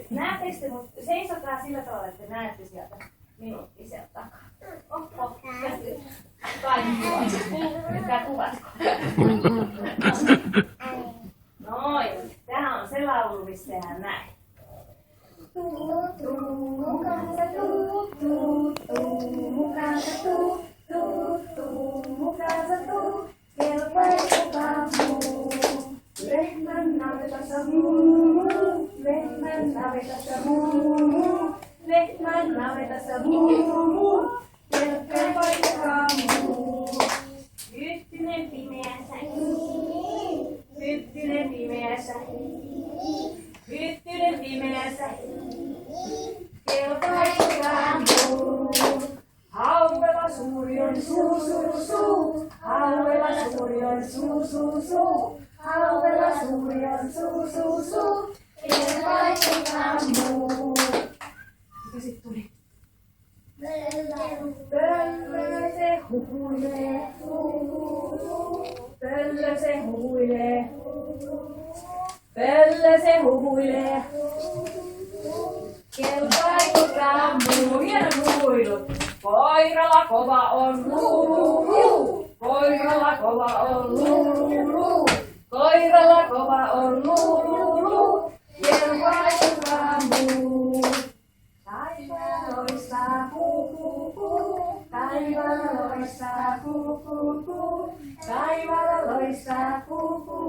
Näettekö te, mutta seisokaa sillä tavalla, että näette sieltä minuuttia sieltä takaa. Oho, kaikki nyt kuvatko? Noin, tää on se laulu, missä tehdään näin. Tuu, tuu, mukaansa tuu, tuu, tuu, mukaansa tuu, tuu, tuu, mukaansa tuu, kelpailukaa muu. Lehmän navetassa muu, lehmän navetassa muu, lehmän navetassa muu, kelpailukaa muu. Hyttynen pimeässä hii, hyttynen pimeässä hii, hyttynen pimeässä hii, kelpailukaa muu. Hauvela suuri on suu, suu, suu, hauvela suuri on suu, suu, suu, hauvela suuri on suu, suu, suu, kelpailukaa muu. Mikä sit tuli? Pöllö se huhuilee, pöllö se huhuilee, pöllö se huhuilee, kelpailukaa muu. Hieno huilu. Koiralla kova on luulu, koiralla kova on luulu, koiralla kova on luulu, kelpailukaa muu. Taivaalla loistaa kuu, taivaalla loistaa kuu, taivaalla loistaa kuu.